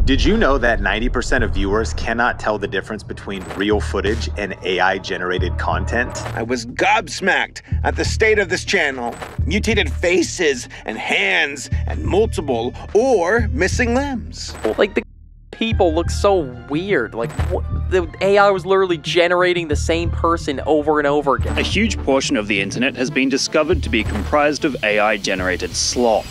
Did you know that 90% of viewers cannot tell the difference between real footage and AI-generated content? I was gobsmacked at the state of this channel. Mutated faces and hands and multiple or missing limbs. Like, the people look so weird. Like, the AI was literally generating the same person over and over again. A huge portion of the internet has been discovered to be comprised of AI-generated slop.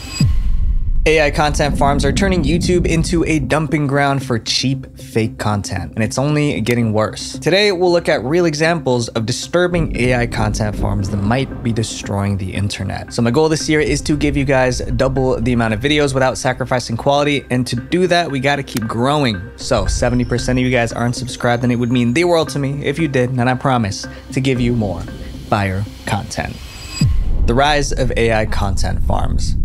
AI content farms are turning YouTube into a dumping ground for cheap, fake content, and it's only getting worse. Today, we'll look at real examples of disturbing AI content farms that might be destroying the internet. So my goal this year is to give you guys double the amount of videos without sacrificing quality, and to do that, we gotta keep growing. So 70% of you guys aren't subscribed, and it would mean the world to me if you did, and I promise to give you more fire content. The rise of AI content farms.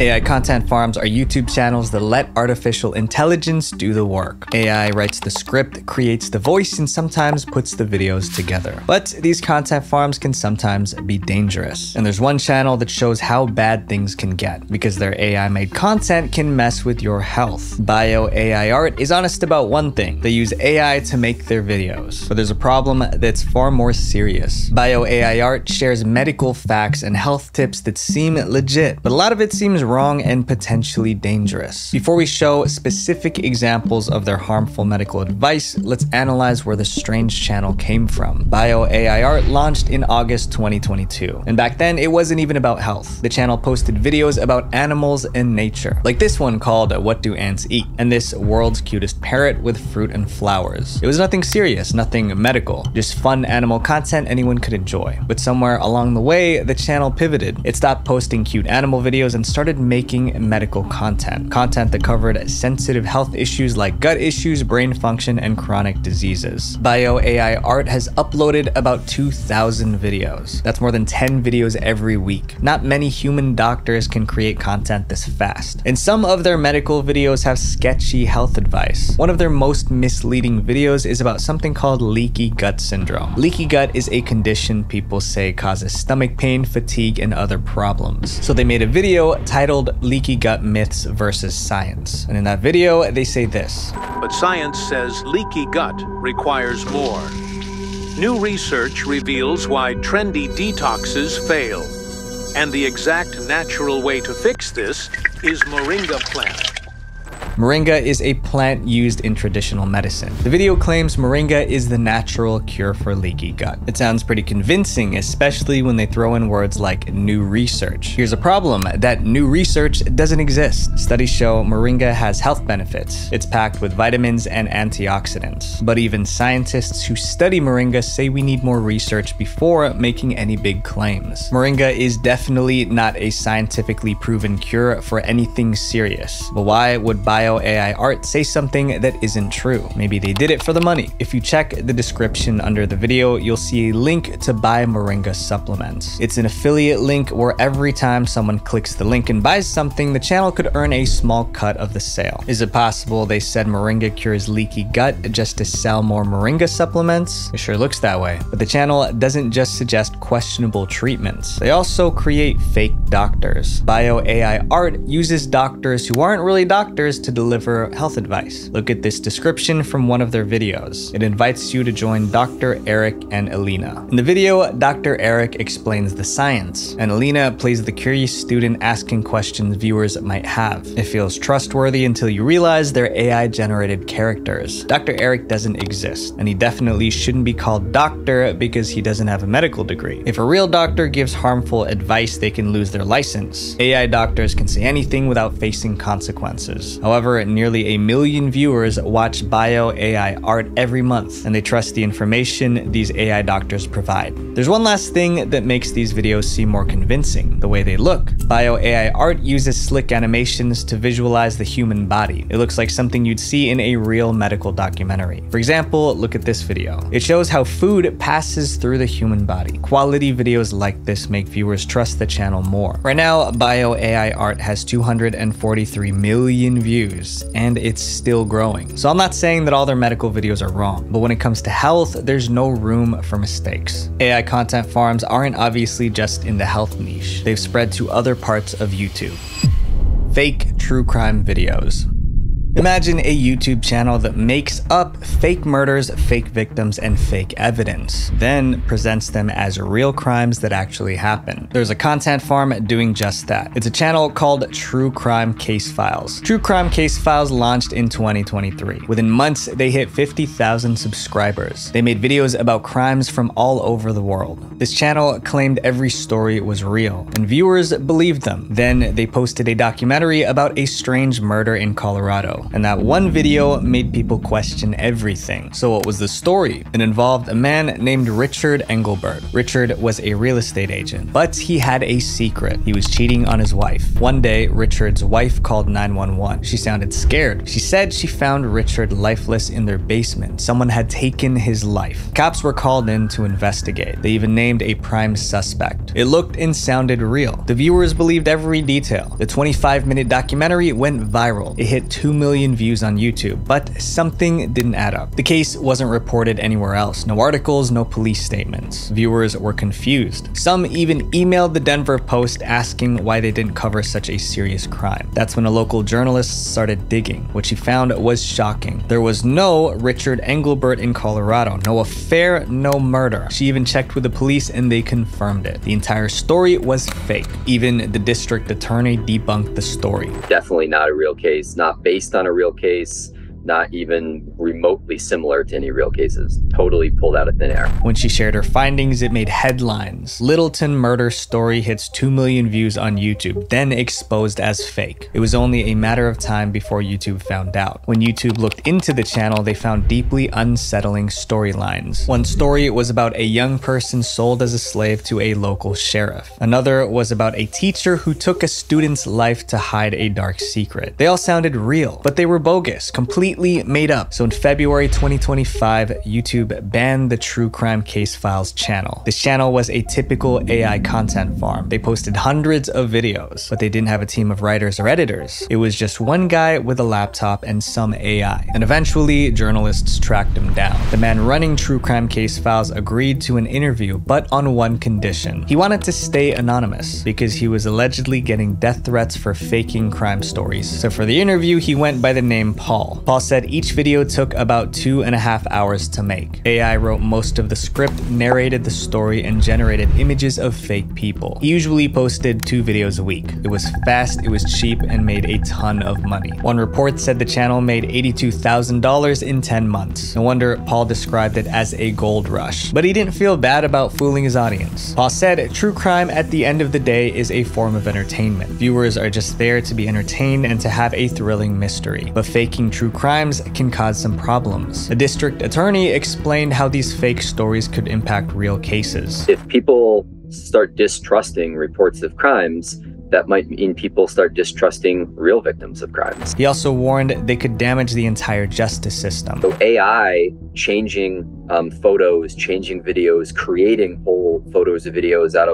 AI content farms are YouTube channels that let artificial intelligence do the work. AI writes the script, creates the voice, and sometimes puts the videos together. But these content farms can sometimes be dangerous. And there's one channel that shows how bad things can get, because their AI-made content can mess with your health. Bio AI Art is honest about one thing. They use AI to make their videos. But there's a problem that's far more serious. Bio AI Art shares medical facts and health tips that seem legit, but a lot of it seems wrong and potentially dangerous. Before we show specific examples of their harmful medical advice, let's analyze where the strange channel came from. Bio AI Art launched in August 2022, and back then it wasn't even about health. The channel posted videos about animals and nature, like this one called What Do Ants Eat, and this world's cutest parrot with fruit and flowers. It was nothing serious, nothing medical, just fun animal content anyone could enjoy. But somewhere along the way, the channel pivoted. It stopped posting cute animal videos and started making medical content that covered sensitive health issues like gut issues, brain function, and chronic diseases. Bio AI Art has uploaded about 2,000 videos. That's more than 10 videos every week. Not many human doctors can create content this fast. And some of their medical videos have sketchy health advice. One of their most misleading videos is about something called leaky gut syndrome. Leaky gut is a condition people say causes stomach pain, fatigue, and other problems. So they made a video titled Leaky Gut Myths versus Science. And in that video, they say this. But science says leaky gut requires more. New research reveals why trendy detoxes fail. And the exact natural way to fix this is moringa plant. Moringa is a plant used in traditional medicine. The video claims moringa is the natural cure for leaky gut. It sounds pretty convincing, especially when they throw in words like new research. Here's a problem: that new research doesn't exist. Studies show moringa has health benefits. It's packed with vitamins and antioxidants. But even scientists who study moringa say we need more research before making any big claims. Moringa is definitely not a scientifically proven cure for anything serious. But why would Bio AI Art say something that isn't true? Maybe they did it for the money. If you check the description under the video, you'll see a link to buy moringa supplements. It's an affiliate link where every time someone clicks the link and buys something, the channel could earn a small cut of the sale. Is it possible they said moringa cures leaky gut just to sell more moringa supplements? It sure looks that way. But the channel doesn't just suggest questionable treatments. They also create fake doctors. Bio AI Art uses doctors who aren't really doctors to deliver health advice. Look at this description from one of their videos. It invites you to join Dr. Eric and Alina. In the video, Dr. Eric explains the science, and Alina plays the curious student asking questions viewers might have. It feels trustworthy until you realize they're AI-generated characters. Dr. Eric doesn't exist, and he definitely shouldn't be called doctor because he doesn't have a medical degree. If a real doctor gives harmful advice, they can lose their license. AI doctors can say anything without facing consequences. However, nearly 1 million viewers watch Bio AI Art every month, and they trust the information these AI doctors provide. There's one last thing that makes these videos seem more convincing: the way they look. Bio AI Art uses slick animations to visualize the human body. It looks like something you'd see in a real medical documentary. For example, look at this video. It shows how food passes through the human body. Quality videos like this make viewers trust the channel more. Right now, Bio AI Art has 243 million views, and it's still growing. So I'm not saying that all their medical videos are wrong, but when it comes to health, there's no room for mistakes. AI content farms aren't obviously just in the health niche. They've spread to other parts of YouTube. Fake true crime videos. Imagine a YouTube channel that makes up fake murders, fake victims, and fake evidence, then presents them as real crimes that actually happened. There's a content farm doing just that. It's a channel called True Crime Case Files. True Crime Case Files launched in 2023. Within months, they hit 50,000 subscribers. They made videos about crimes from all over the world. This channel claimed every story was real, and viewers believed them. Then they posted a documentary about a strange murder in Colorado. And that one video made people question everything. So what was the story? It involved a man named Richard Engelbert. Richard was a real estate agent, but he had a secret. He was cheating on his wife. One day, Richard's wife called 911. She sounded scared. She said she found Richard lifeless in their basement. Someone had taken his life. Cops were called in to investigate. They even named a prime suspect. It looked and sounded real. The viewers believed every detail. The 25-minute documentary went viral. It hit 2 million views on YouTube, but something didn't add up. The case wasn't reported anywhere else. No articles, no police statements. Viewers were confused. Some even emailed the Denver Post asking why they didn't cover such a serious crime. That's when a local journalist started digging. What she found was shocking. There was no Richard Engelbert in Colorado, no affair, no murder. She even checked with the police and they confirmed it. The entire story was fake. Even the district attorney debunked the story. Definitely not a real case, not based on a real case, not even remotely similar to any real cases. Totally pulled out of thin air. When she shared her findings, it made headlines. Littleton murder story hits 2 million views on YouTube, then exposed as fake. It was only a matter of time before YouTube found out. When YouTube looked into the channel, they found deeply unsettling storylines. One story was about a young person sold as a slave to a local sheriff. Another was about a teacher who took a student's life to hide a dark secret. They all sounded real, but they were bogus, completely made up. So in February 2025, YouTube banned the True Crime Case Files channel. This channel was a typical AI content farm. They posted hundreds of videos, but they didn't have a team of writers or editors. It was just one guy with a laptop and some AI. And eventually, journalists tracked him down. The man running True Crime Case Files agreed to an interview, but on one condition. He wanted to stay anonymous because he was allegedly getting death threats for faking crime stories. So for the interview, he went by the name Paul. Paul said each video took about 2.5 hours to make. AI wrote most of the script, narrated the story, and generated images of fake people. He usually posted 2 videos a week. It was fast, it was cheap, and made a ton of money. One report said the channel made $82,000 in 10 months. No wonder Paul described it as a gold rush. But he didn't feel bad about fooling his audience. Paul said, true crime at the end of the day is a form of entertainment. Viewers are just there to be entertained and to have a thrilling mystery. But faking true crimes can cause some problems. The district attorney explained how these fake stories could impact real cases. If people start distrusting reports of crimes, that might mean people start distrusting real victims of crimes. He also warned they could damage the entire justice system. So AI changing photos, changing videos, creating whole photos of videos out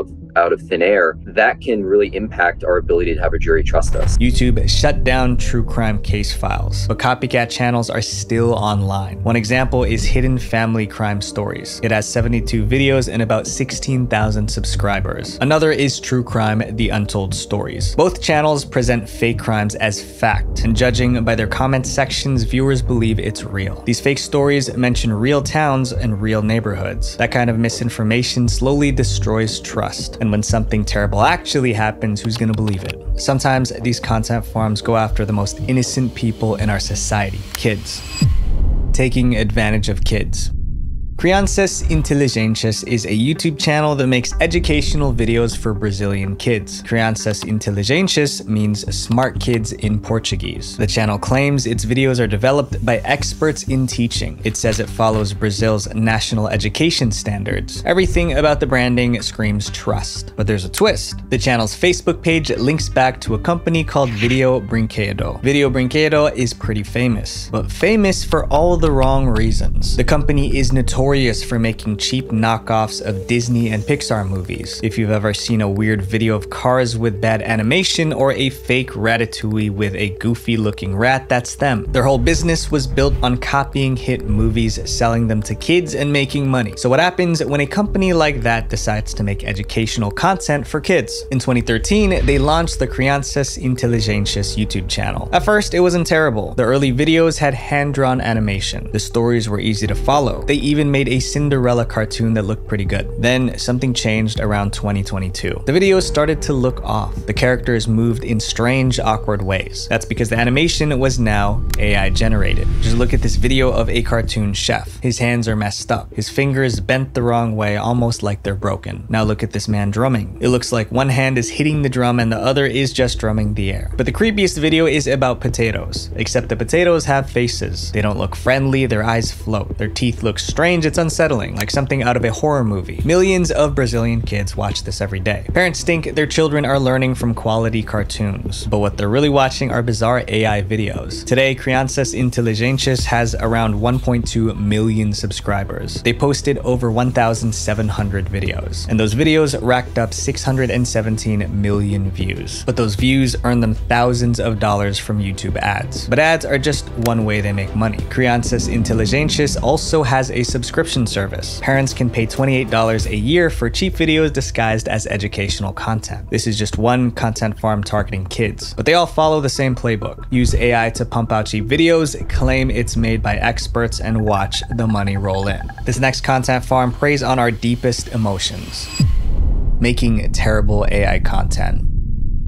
of thin air, that can really impact our ability to have a jury trust us. YouTube shut down True Crime Case Files, but copycat channels are still online. One example is Hidden Family Crime Stories. It has 72 videos and about 16,000 subscribers. Another is True Crime The Untold Stories. Both channels present fake crimes as fact, and judging by their comment sections, viewers believe it's real. These fake stories mention real towns and real neighborhoods. That kind of misinformation slowly destroys trust. And when something terrible actually happens, who's gonna believe it? Sometimes these content farms go after the most innocent people in our society, kids. Taking advantage of kids. Crianças Inteligentes is a YouTube channel that makes educational videos for Brazilian kids. Crianças Inteligentes means smart kids in Portuguese. The channel claims its videos are developed by experts in teaching. It says it follows Brazil's national education standards. Everything about the branding screams trust. But there's a twist. The channel's Facebook page links back to a company called Video Brinquedo. Video Brinquedo is pretty famous, but famous for all the wrong reasons. The company is notorious notorious for making cheap knockoffs of Disney and Pixar movies. If you've ever seen a weird video of cars with bad animation or a fake Ratatouille with a goofy looking rat, that's them. Their whole business was built on copying hit movies, selling them to kids, and making money. So what happens when a company like that decides to make educational content for kids? In 2013, they launched the Crianças Inteligentes YouTube channel. At first, it wasn't terrible. The early videos had hand-drawn animation. The stories were easy to follow. They even made a Cinderella cartoon that looked pretty good. Then something changed around 2022. The videos started to look off. The characters moved in strange, awkward ways. That's because the animation was now AI generated. Just look at this video of a cartoon chef. His hands are messed up. His fingers bent the wrong way, almost like they're broken. Now look at this man drumming. It looks like one hand is hitting the drum and the other is just drumming the air. But the creepiest video is about potatoes, except the potatoes have faces. They don't look friendly, their eyes float. Their teeth look strange, it's unsettling, like something out of a horror movie. Millions of Brazilian kids watch this every day. Parents think their children are learning from quality cartoons, but what they're really watching are bizarre AI videos. Today, Crianças Inteligentes has around 1.2 million subscribers. They posted over 1,700 videos, and those videos racked up 617 million views. But those views earn them thousands of dollars from YouTube ads. But ads are just one way they make money. Crianças Inteligentes also has a subscription service. Parents can pay $28 a year for cheap videos disguised as educational content. This is just one content farm targeting kids, but they all follow the same playbook. Use AI to pump out cheap videos, claim it's made by experts, and watch the money roll in. This next content farm preys on our deepest emotions: making terrible AI content.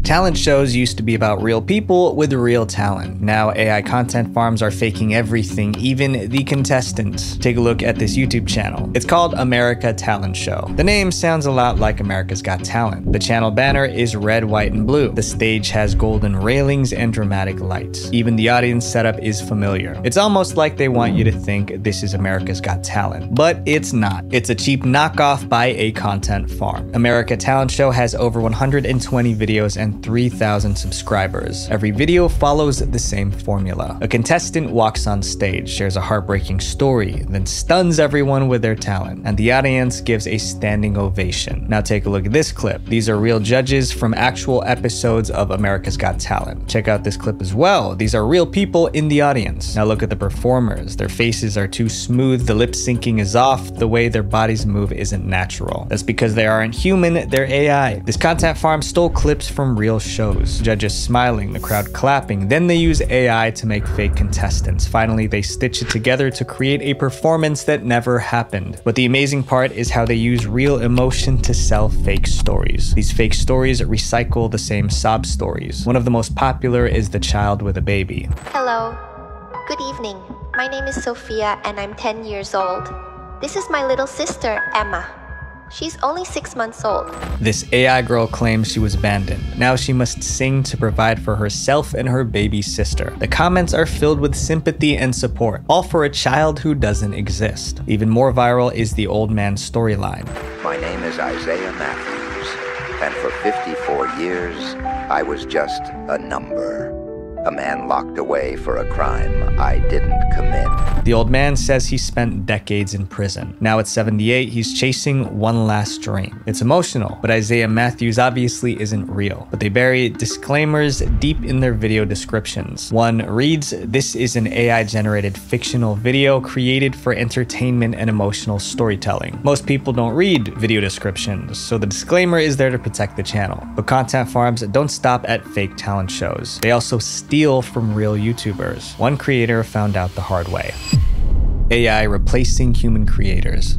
Talent shows used to be about real people with real talent. Now AI content farms are faking everything, even the contestants. Take a look at this YouTube channel. It's called America Talent Show. The name sounds a lot like America's Got Talent. The channel banner is red, white, and blue. The stage has golden railings and dramatic lights. Even the audience setup is familiar. It's almost like they want you to think this is America's Got Talent, but it's not. It's a cheap knockoff by a content farm. America Talent Show has over 120 videos and 3,000 subscribers. Every video follows the same formula. A contestant walks on stage, shares a heartbreaking story, then stuns everyone with their talent, and the audience gives a standing ovation. Now take a look at this clip. These are real judges from actual episodes of America's Got Talent. Check out this clip as well. These are real people in the audience. Now look at the performers. Their faces are too smooth, the lip syncing is off, the way their bodies move isn't natural. That's because they aren't human, they're AI. This content farm stole clips from real shows. Judges smiling, the crowd clapping, then they use AI to make fake contestants. Finally, they stitch it together to create a performance that never happened. But the amazing part is how they use real emotion to sell fake stories. These fake stories recycle the same sob stories. One of the most popular is The Child with a Baby. Hello. Good evening. My name is Sophia and I'm 10 years old. This is my little sister, Emma. She's only 6 months old. This AI girl claims she was abandoned. Now she must sing to provide for herself and her baby sister. The comments are filled with sympathy and support, all for a child who doesn't exist. Even more viral is the old man storyline. My name is Isaiah Matthews, and for 54 years, I was just a number. A man locked away for a crime I didn't commit. The old man says he spent decades in prison. Now at 78, he's chasing one last dream. It's emotional, but Isaiah Matthews obviously isn't real. But they bury disclaimers deep in their video descriptions. One reads, "This is an AI-generated fictional video created for entertainment and emotional storytelling." Most people don't read video descriptions, so the disclaimer is there to protect the channel. But content farms don't stop at fake talent shows. They also steal from real YouTubers. One creator found out the hard way. AI replacing human creators.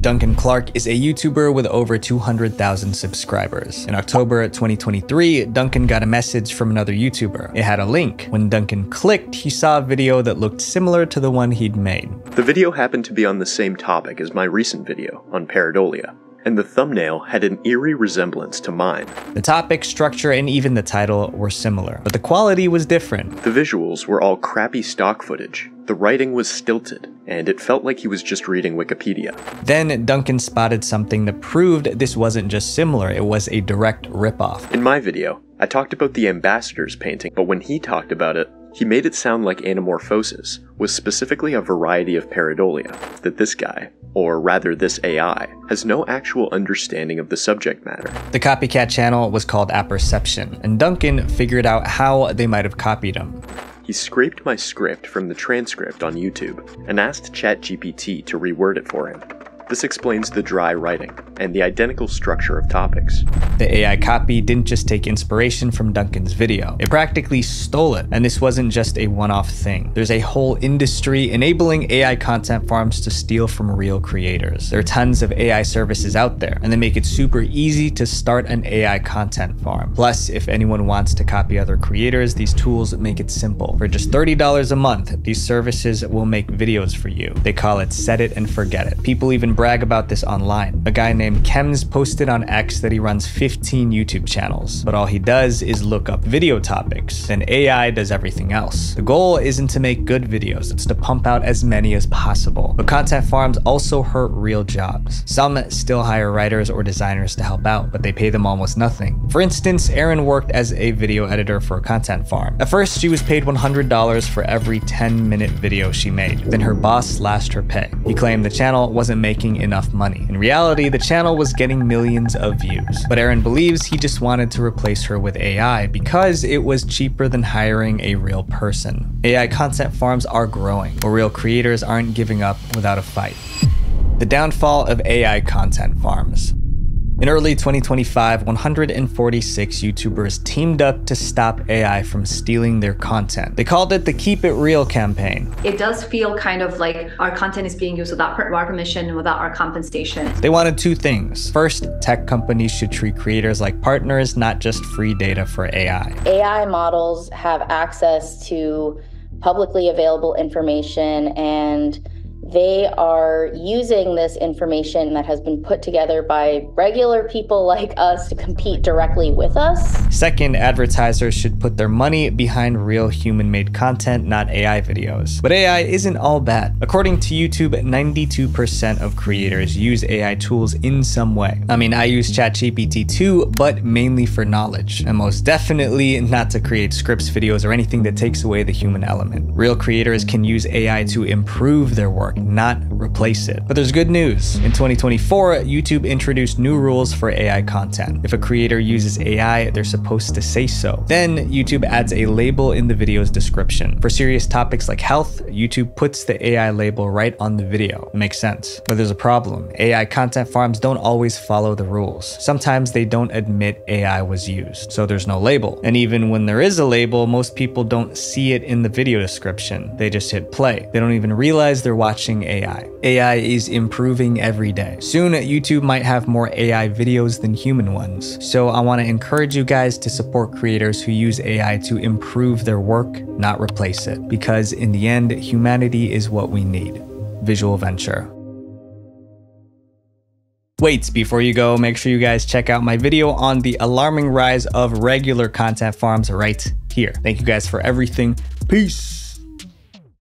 Duncan Clark is a YouTuber with over 200,000 subscribers. In October 2023, Duncan got a message from another YouTuber. It had a link. When Duncan clicked, he saw a video that looked similar to the one he'd made. The video happened to be on the same topic as my recent video on pareidolia, and the thumbnail had an eerie resemblance to mine. The topic, structure, and even the title were similar, but the quality was different. The visuals were all crappy stock footage. The writing was stilted, and it felt like he was just reading Wikipedia. Then Duncan spotted something that proved this wasn't just similar, it was a direct ripoff. In my video, I talked about the Ambassadors painting, but when he talked about it, He made it sound like anamorphosis was specifically a variety of pareidolia, that this guy, or rather this AI, has no actual understanding of the subject matter. The copycat channel was called Apperception, and Duncan figured out how they might have copied him. He scraped my script from the transcript on YouTube and asked ChatGPT to reword it for him. This explains the dry writing and the identical structure of topics. The AI copy didn't just take inspiration from Duncan's video, it practically stole it, and this wasn't just a one-off thing. There's a whole industry enabling AI content farms to steal from real creators. There are tons of AI services out there, and they make it super easy to start an AI content farm. Plus, if anyone wants to copy other creators, these tools make it simple. For just $30 a month, these services will make videos for you. They call it set it and forget it. People even brag about this online. A guy named Kems posted on X that he runs 15 YouTube channels, but all he does is look up video topics, and AI does everything else. The goal isn't to make good videos, it's to pump out as many as possible. But content farms also hurt real jobs. Some still hire writers or designers to help out, but they pay them almost nothing. For instance, Erin worked as a video editor for a content farm. At first, she was paid $100 for every 10-minute video she made. Then her boss slashed her pay. He claimed the channel wasn't making enough money. In reality, the channel was getting millions of views, but Erin believes he just wanted to replace her with AI because it was cheaper than hiring a real person. AI content farms are growing, but real creators aren't giving up without a fight. The downfall of AI content farms. In early 2025, 146 YouTubers teamed up to stop AI from stealing their content. They called it the Keep It Real campaign. It does feel kind of like our content is being used without our permission and without our compensation. They wanted two things. First, tech companies should treat creators like partners, not just free data for AI. AI models have access to publicly available information, and they are using this information that has been put together by regular people like us to compete directly with us. Second, advertisers should put their money behind real human-made content, not AI videos. But AI isn't all bad. According to YouTube, 92% of creators use AI tools in some way. I mean, I use ChatGPT too, but mainly for knowledge, and most definitely not to create scripts, videos, or anything that takes away the human element. Real creators can use AI to improve their work, not replace it. But there's good news. In 2024, YouTube introduced new rules for AI content. If a creator uses AI, they're supposed to say so. Then YouTube adds a label in the video's description. For serious topics like health, YouTube puts the AI label right on the video. It makes sense. But there's a problem. AI content farms don't always follow the rules. Sometimes they don't admit AI was used, so there's no label. And even when there is a label, most people don't see it in the video description. They just hit play. They don't even realize they're watching AI. AI is improving every day. Soon, YouTube might have more AI videos than human ones. So I want to encourage you guys to support creators who use AI to improve their work, not replace it. Because in the end, humanity is what we need. Visual Venture. Wait, before you go, make sure you guys check out my video on the alarming rise of regular content farms right here. Thank you guys for everything. Peace.